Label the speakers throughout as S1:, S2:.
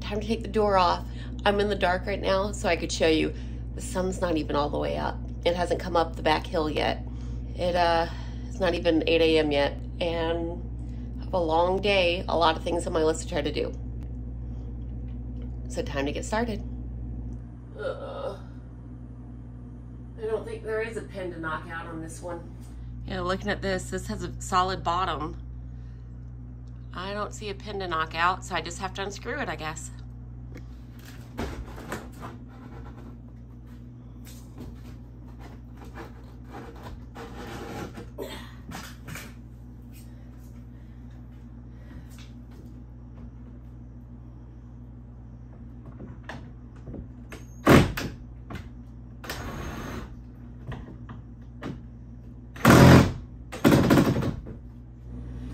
S1: time to take the door off. I'm in the dark right now, so I could show you. The sun's not even all the way up. It hasn't come up the back hill yet. It's not even 8 a.m. yet, and I have a long day, a lot of things on my list to try to do. So time to get started. I don't think there is a pin to knock out on this one. Yeah, looking at this has a solid bottom. I don't see a pin to knock out, so I just have to unscrew it, I guess.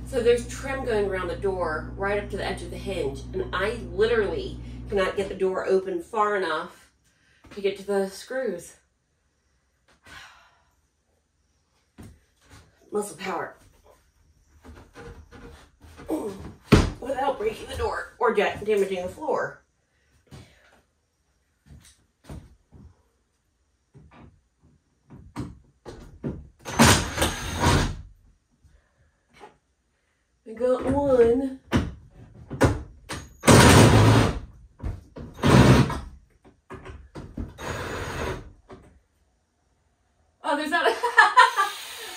S1: So there's trim going around the door right up to the edge of the hinge, and I literally cannot get the door open far enough to get to the screws. Muscle power. Without breaking the door or damaging the floor. I got one. Oh, there's not a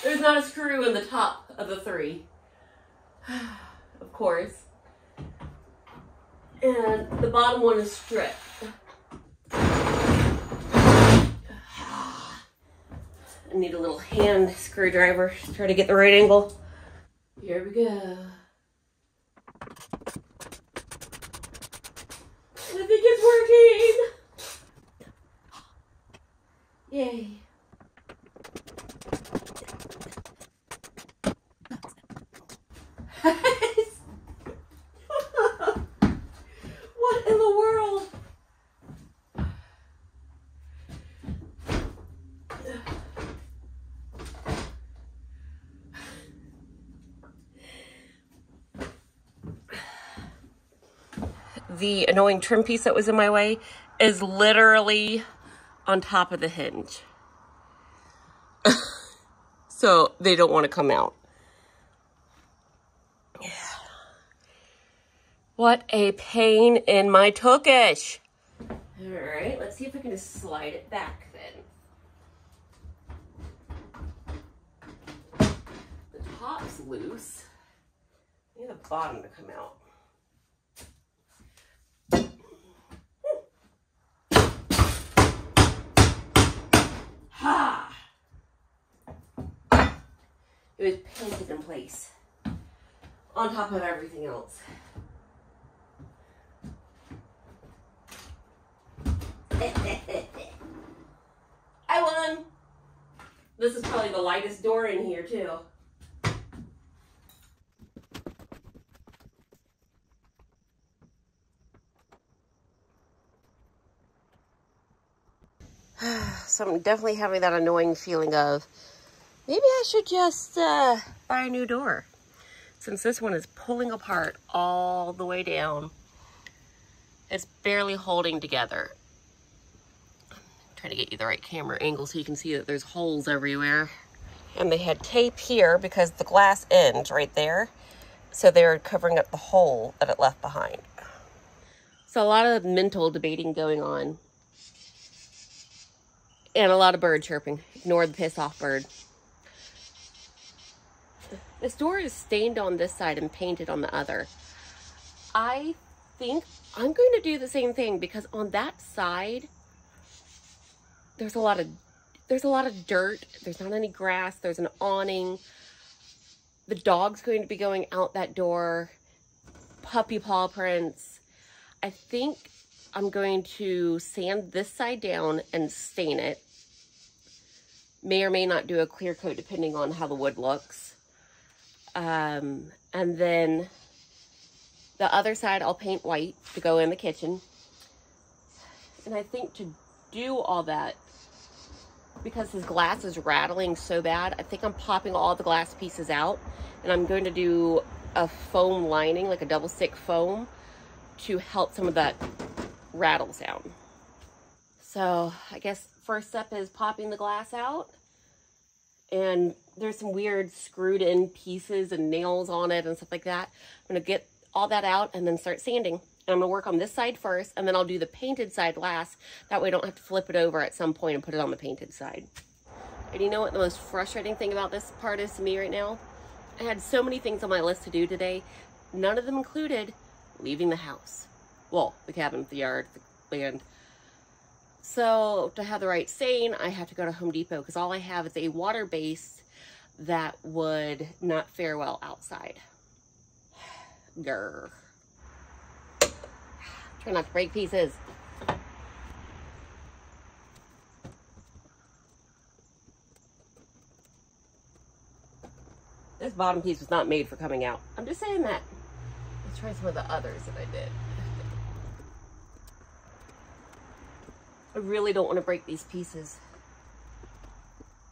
S1: there's not a screw in the top of the three. Of course. And the bottom one is stripped. I need a little hand screwdriver to try to get the right angle. Here we go. I think it's working. Yay. What in the world? The annoying trim piece that was in my way is literally on top of the hinge. So they don't want to come out. Yeah. What a pain in my tukish. All right, let's see if we can just slide it back then. The top's loose. I need the bottom to come out. Ha! It was painted in place on top of everything else. I won! This is probably the lightest door in here too. So I'm definitely having that annoying feeling of maybe I should just buy a new door, since this one is pulling apart all the way down. It's barely holding together. I'm trying to get you the right camera angle so you can see that there's holes everywhere. And they had tape here because the glass ends right there, so they're covering up the hole that it left behind. So a lot of mental debating going on. And a lot of bird chirping. Ignore the piss off bird. This door is stained on this side and painted on the other. I think I'm going to do the same thing because on that side, there's a lot of dirt. There's not any grass. There's an awning. The dog's going to be going out that door. Puppy paw prints. I think I'm going to sand this side down and stain it. May or may not do a clear coat depending on how the wood looks. And then the other side I'll paint white to go in the kitchen. And I think to do all that, because his glass is rattling so bad, I think I'm popping all the glass pieces out, and I'm going to do a foam lining, like a double stick foam, to help some of that rattle sound. So I guess first step is popping the glass out. And there's some weird screwed in pieces and nails on it and stuff like that. I'm going to get all that out and then start sanding. And I'm going to work on this side first, and then I'll do the painted side last. That way I don't have to flip it over at some point and put it on the painted side. And you know what the most frustrating thing about this part is to me right now? I had so many things on my list to do today. None of them included leaving the house. Well, the cabin, the yard, the land. So to have the right stain, I have to go to Home Depot because all I have is a water base that would not fare well outside. Grr. Try not to break pieces. This bottom piece was not made for coming out. I'm just saying that. Let's try some of the others that I did. I really don't want to break these pieces.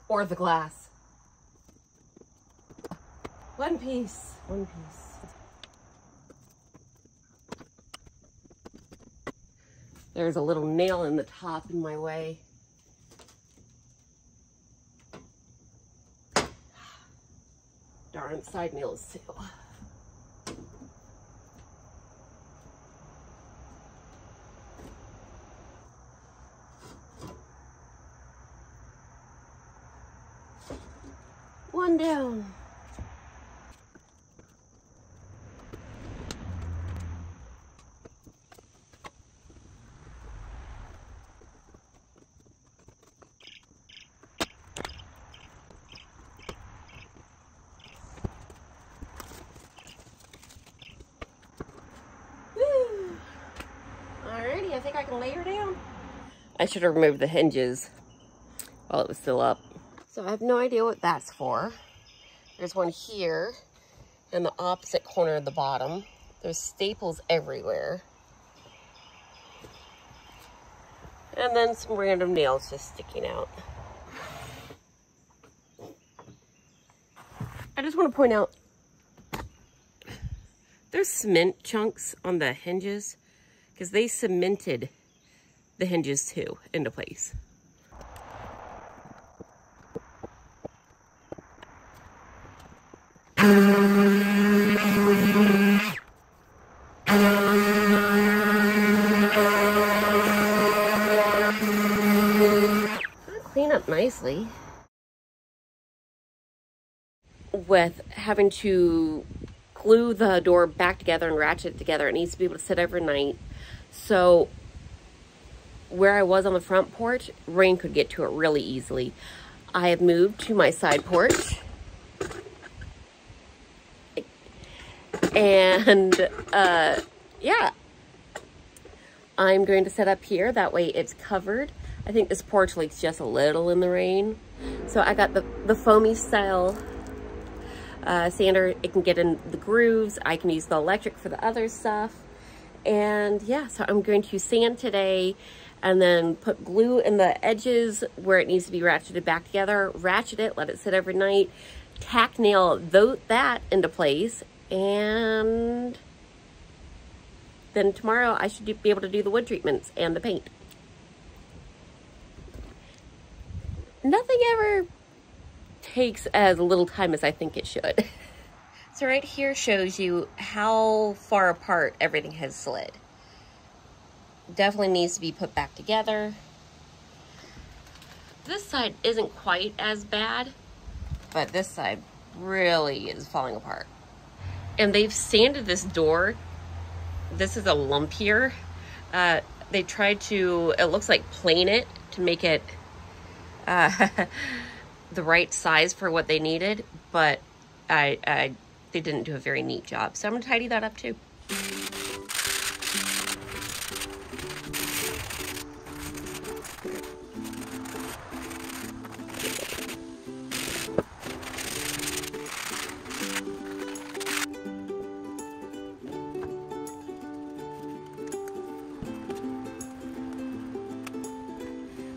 S1: Or the glass. One piece. One piece. There's a little nail in the top in my way. Darn side nails too. One down. Woo. Alrighty, I think I can lay her down. I should have removed the hinges while it was still up. So I have no idea what that's for. There's one here in the opposite corner of the bottom. There's staples everywhere. And then some random nails just sticking out. I just want to point out, there's cement chunks on the hinges because they cemented the hinges too into place. Clean up nicely. With having to glue the door back together and ratchet it together, it needs to be able to sit overnight. So where I was on the front porch, rain could get to it really easily. I have moved to my side porch. And yeah, I'm going to set up here. That way it's covered. I think this porch leaks just a little in the rain. So I got the foamy style sander. It can get in the grooves. I can use the electric for the other stuff. And yeah, so I'm going to sand today and then put glue in the edges where it needs to be ratcheted back together, ratchet it, let it sit overnight, tack nail that into place, and then tomorrow I should be able to do the wood treatments and the paint. Nothing ever takes as little time as I think it should. So right here shows you how far apart everything has slid. Definitely needs to be put back together. This side isn't quite as bad, but this side really is falling apart. And they've sanded this door. This is a lump here. They tried to, it looks like plane it to make it the right size for what they needed, but they didn't do a very neat job. So I'm gonna tidy that up too.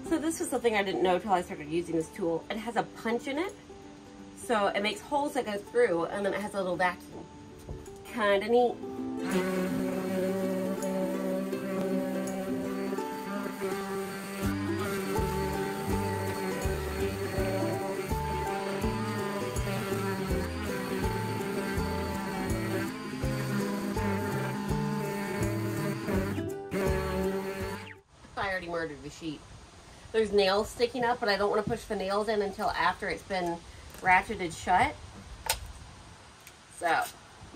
S1: So this was something I didn't know until I started using this tool. It has a punch in it, so it makes holes that go through, and then it has a little vacuum. Kinda neat. already murdered the sheet. There's nails sticking up, but I don't want to push the nails in until after it's been ratcheted shut. So,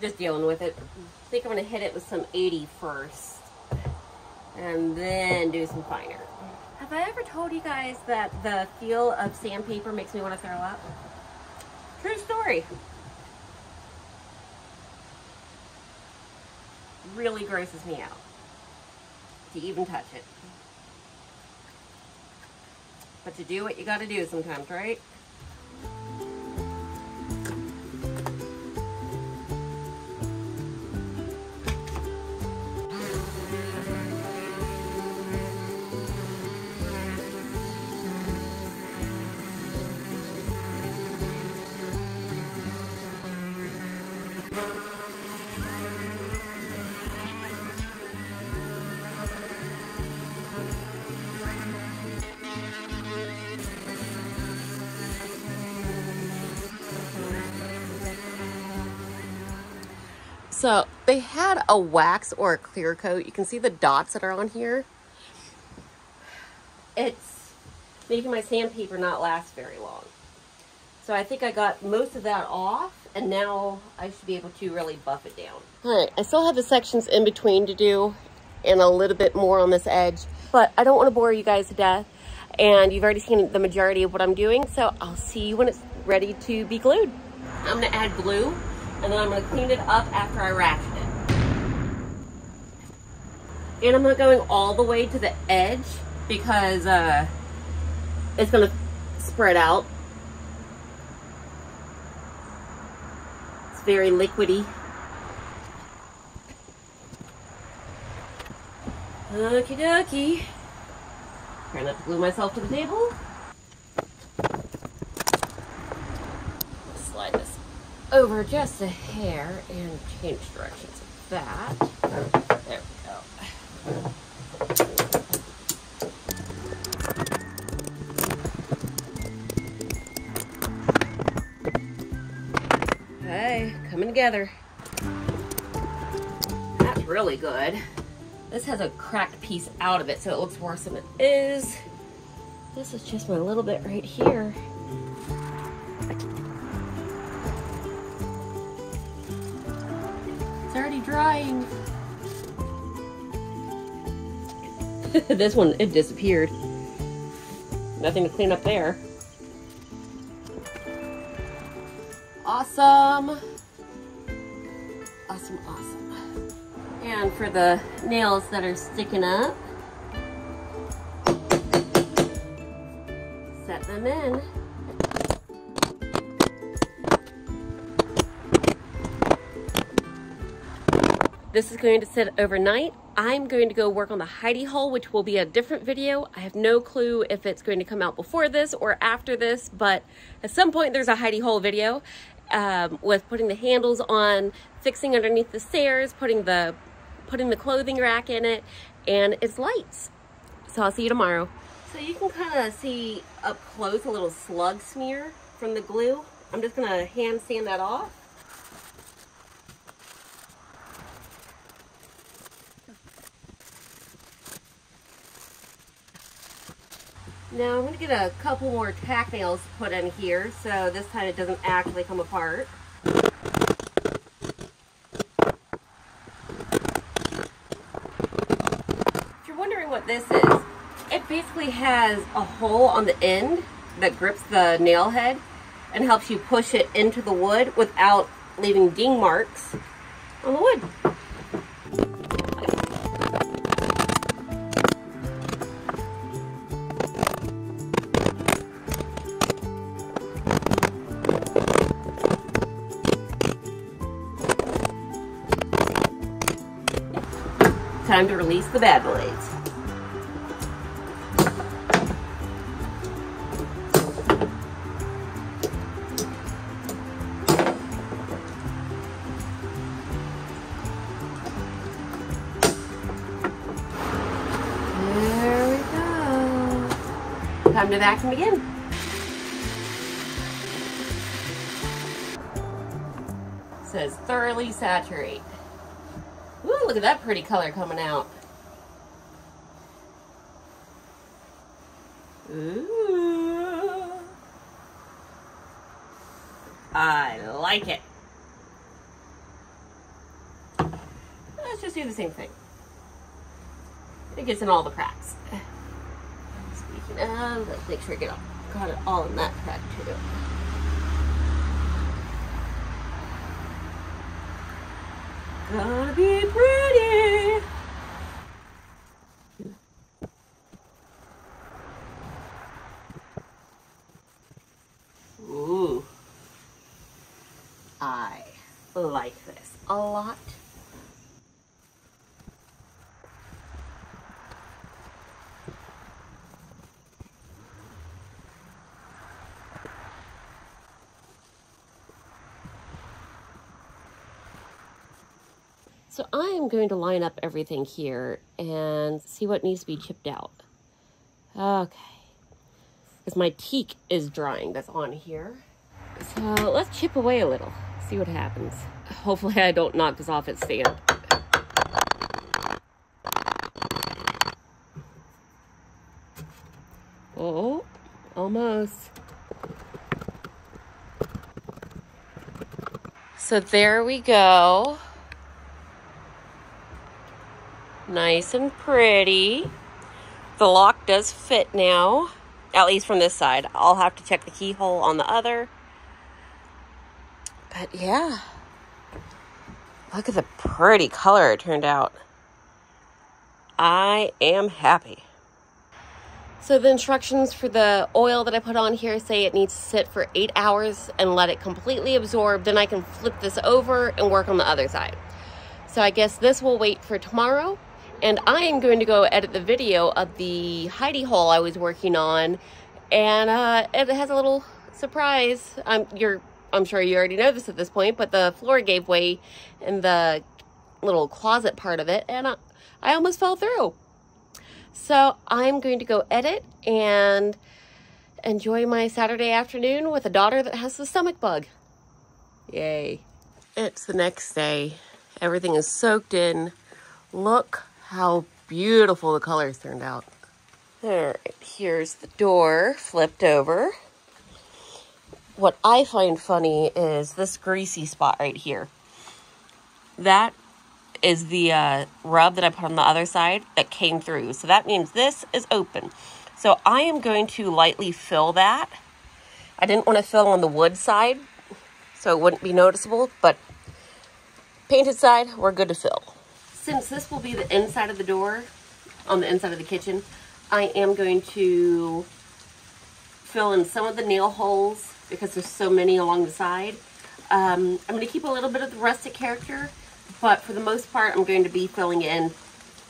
S1: just dealing with it. I think I'm going to hit it with some 80 first. And then do some finer. Have I ever told you guys that the feel of sandpaper makes me want to throw up? True story. Really grosses me out to even touch it. But to do what you gotta do sometimes, right? So they had a wax or a clear coat. You can see the dots that are on here. It's making my sandpaper not last very long. So I think I got most of that off, and now I should be able to really buff it down. All right, I still have the sections in between to do and a little bit more on this edge, but I don't want to bore you guys to death. And you've already seen the majority of what I'm doing, so I'll see you when it's ready to be glued. I'm gonna add glue, and then I'm going to clean it up after I ratchet it. And I'm not going all the way to the edge because it's going to spread out. It's very liquidy. Okie dokie. Try not to glue myself to the table. Slide this over just a hair and change directions of that. There we go. Okay, coming together. That's really good. This has a cracked piece out of it, so it looks worse than it is. This is just my little bit right here. It's already drying. This one, it disappeared. Nothing to clean up there. Awesome. Awesome, awesome. And for the nails that are sticking up, set them in. This is going to sit overnight. I'm going to go work on the hidey hole, which will be a different video. I have no clue if it's going to come out before this or after this, but at some point there's a hidey hole video with putting the handles on, fixing underneath the stairs, putting the clothing rack in it, and its lights. So I'll see you tomorrow. So you can kind of see up close a little slug smear from the glue. I'm just gonna hand sand that off. Now I'm going to get a couple more tack nails put in here so this time it doesn't actually come apart. If you're wondering what this is, it basically has a hole on the end that grips the nail head and helps you push it into the wood without leaving ding marks on the wood. Time to release the bad blades. There we go. Time to vacuum again. It says thoroughly saturate. Ooh, look at that pretty color coming out. Ooh. I like it. Let's just do the same thing. It gets in all the cracks. Speaking of, let's make sure I got it all in that crack too. Gonna be pretty. Ooh. I like this a lot. So I am going to line up everything here and see what needs to be chipped out. Okay. Because my teak is drying that's on here. So let's chip away a little, see what happens. Hopefully I don't knock this off its stand. Oh, almost. So there we go. Nice and pretty. The lock does fit now, at least from this side. I'll have to check the keyhole on the other. But yeah, look at the pretty color it turned out. I am happy. So the instructions for the oil that I put on here say it needs to sit for 8 hours and let it completely absorb. Then I can flip this over and work on the other side. So I guess this will wait for tomorrow. And I am going to go edit the video of the hidey hole I was working on. And it has a little surprise. I'm sure you already know this at this point, but the floor gave way in the little closet part of it. And I almost fell through. So I'm going to go edit and enjoy my Saturday afternoon with a daughter that has the stomach bug. Yay. It's the next day. Everything is soaked in. Look how beautiful the colors turned out. All right, here's the door flipped over. What I find funny is this greasy spot right here. That is the rub that I put on the other side that came through. So that means this is open. So I am going to lightly fill that. I didn't want to fill on the wood side so it wouldn't be noticeable, but painted side, we're good to fill. Since this will be the inside of the door, on the inside of the kitchen, I am going to fill in some of the nail holes because there's so many along the side. I'm going to keep a little bit of the rustic character, but for the most part, I'm going to be filling in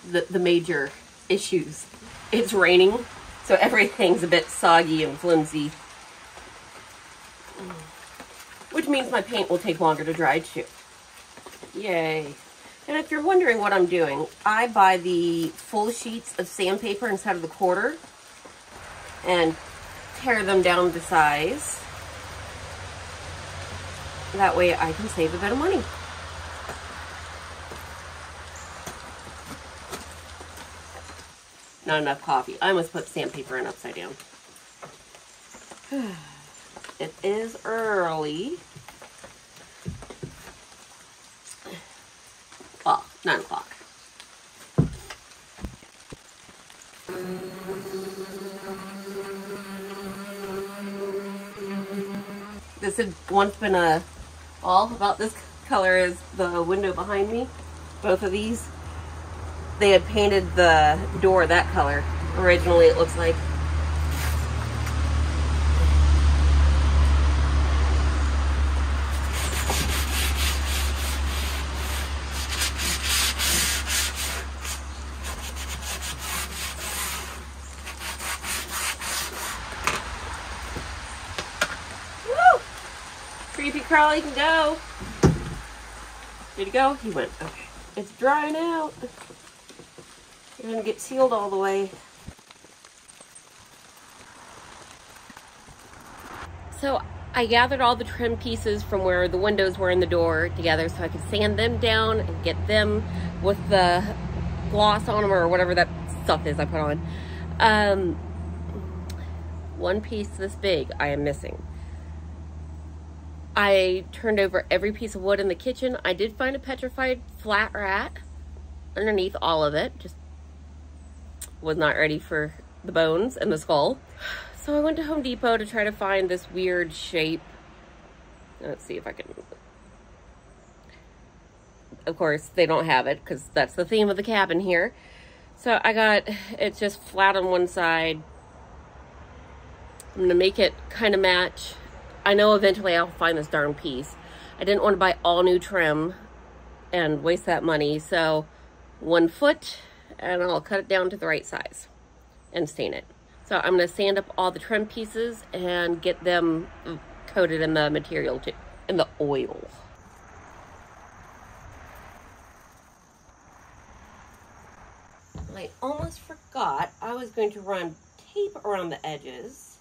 S1: the major issues. It's raining, so everything's a bit soggy and flimsy, which means my paint will take longer to dry too. Yay. And if you're wondering what I'm doing, I buy the full sheets of sandpaper instead of the quarter and tear them down to size. That way I can save a bit of money. Not enough coffee. I must put sandpaper in upside down. It is early. Well, 9 o'clock. This had once been all about this color is the window behind me. Both of these. They had painted the door that color. Originally, it looks like. Creepy crawly can go. Did he go? He went. Okay. It's drying out. You're gonna get sealed all the way. So I gathered all the trim pieces from where the windows were in the door together so I could sand them down and get them with the gloss on them or whatever that stuff is I put on. one piece this big I am missing. I turned over every piece of wood in the kitchen. I did find a petrified flat rat underneath all of it. Just was not ready for the bones and the skull. So I went to Home Depot to try to find this weird shape. Let's see if I can... Of course, they don't have it because that's the theme of the cabin here. So I got it just flat on one side. I'm going to make it kind of match. I know eventually I'll find this darn piece. I didn't want to buy all new trim and waste that money. So 1 foot, and I'll cut it down to the right size and stain it. So I'm going to sand up all the trim pieces and get them coated in the material too, in the oil. I almost forgot I was going to run tape around the edges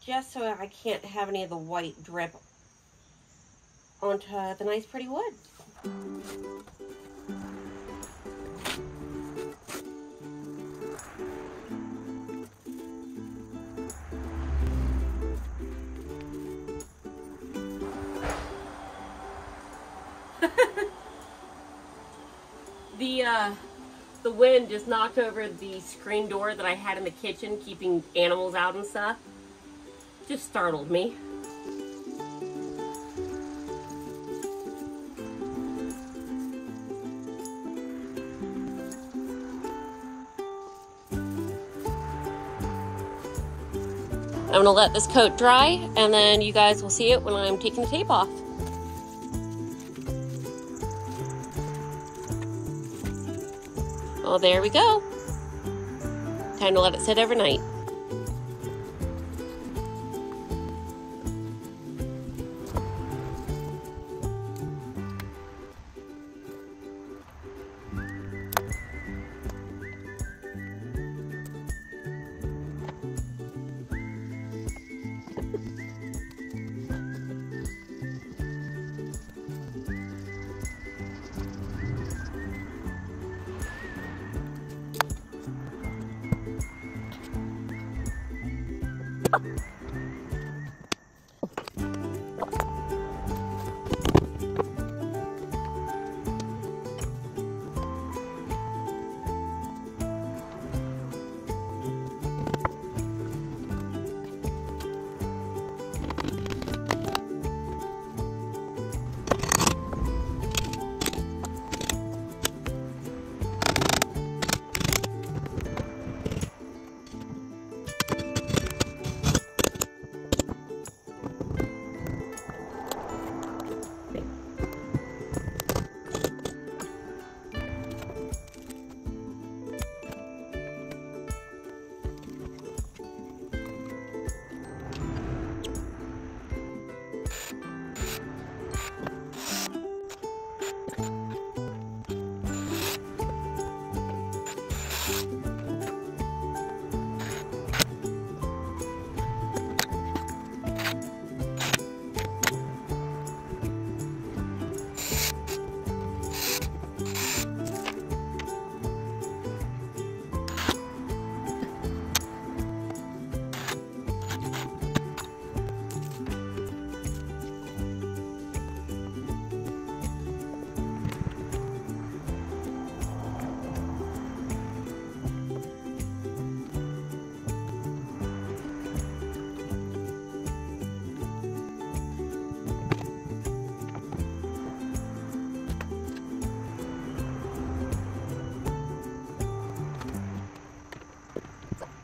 S1: just so I can't have any of the white drip onto the nice pretty wood. The wind just knocked over the screen door that I had in the kitchen, keeping animals out and stuff. Just startled me. I'm gonna let this coat dry, and then you guys will see it when I'm taking the tape off. Well, there we go. Time to let it sit overnight.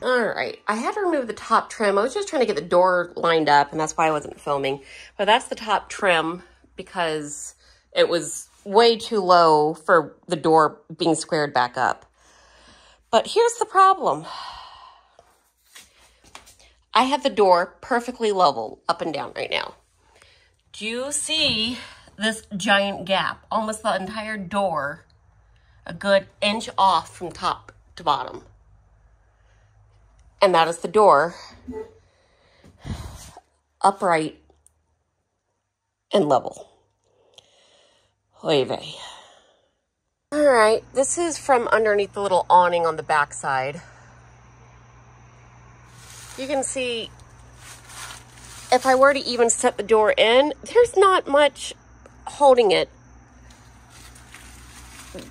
S1: All right, I had to remove the top trim. I was just trying to get the door lined up, and that's why I wasn't filming. But that's the top trim because it was way too low for the door being squared back up. But here's the problem. I have the door perfectly level up and down right now. Do you see this giant gap? Almost the entire door, a good inch off from top to bottom. And that is the door, upright and level. Oy vey. All right, this is from underneath the little awning on the back side. You can see if I were to even set the door in, there's not much holding it.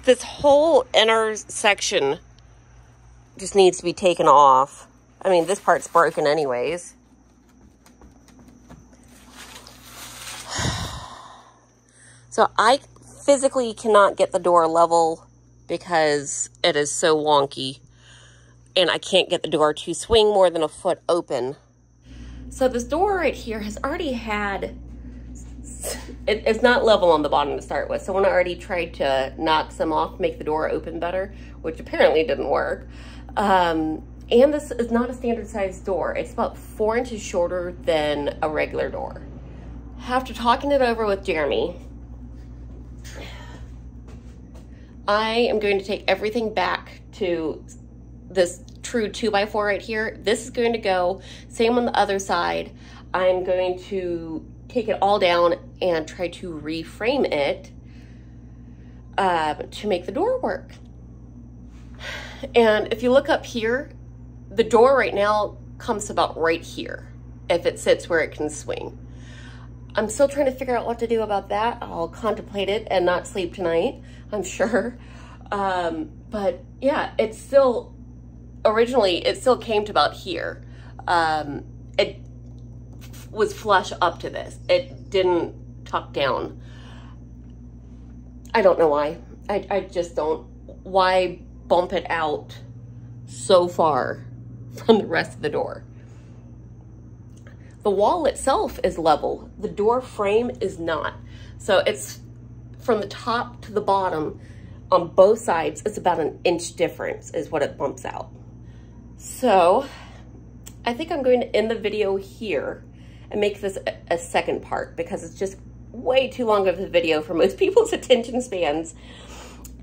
S1: This whole inner section just needs to be taken off. I mean, this part's broken anyways. So I physically cannot get the door level because it is so wonky. And I can't get the door to swing more than a foot open. So this door right here has already had, it's not level on the bottom to start with. Someone already tried to knock some off, make the door open better, which apparently didn't work. And this is not a standard size door. It's about 4 inches shorter than a regular door. After talking it over with Jeremy, I am going to take everything back to this true 2x4 right here. This is going to go, same on the other side. I'm going to take it all down and try to reframe it to make the door work. And if you look up here, the door right now comes about right here, if it sits where it can swing. I'm still trying to figure out what to do about that. I'll contemplate it and not sleep tonight, I'm sure. But yeah, it's still, originally it still came to about here. It was flush up to this. It didn't tuck down. I don't know why. I just don't. Why bump it out so far from the rest of the door? The wall itself is level. The door frame is not. So it's from the top to the bottom on both sides. It's about an inch difference is what it bumps out. So I think I'm going to end the video here and make this a second part because it's just way too long of a video for most people's attention spans.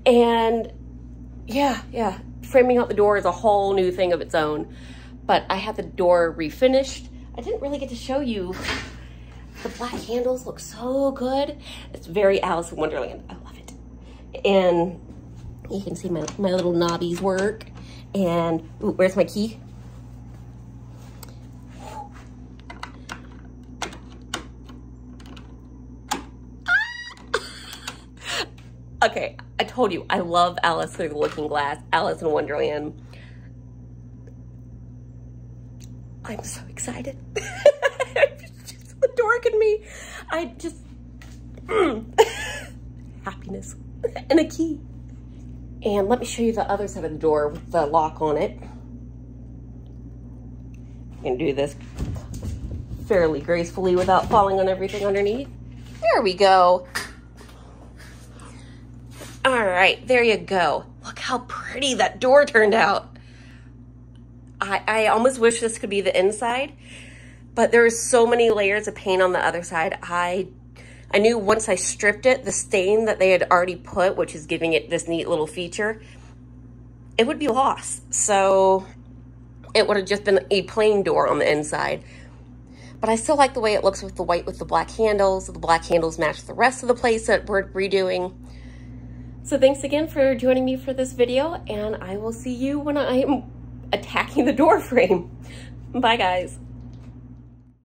S1: And yeah, framing out the door is a whole new thing of its own. But I had the door refinished. I didn't really get to show you. The black handles look so good. It's very Alice in Wonderland. I love it. And you can see my little knobbies work. And, ooh, where's my key? Okay, I told you, I love Alice Through the Looking Glass, Alice in Wonderland. I'm so excited. It's just adorking me. I just, happiness and a key. And let me show you the other side of the door with the lock on it. I can do this fairly gracefully without falling on everything underneath. There we go. All right, there you go. Look how pretty that door turned out. I almost wish this could be the inside, but there's so many layers of paint on the other side. I knew once I stripped it, the stain that they had already put, which is giving it this neat little feature, it would be lost. So it would have just been a plain door on the inside. But I still like the way it looks with the white with the black handles. The black handles match the rest of the place that we're redoing. So thanks again for joining me for this video, and I will see you when I am attacking the door frame. Bye, guys.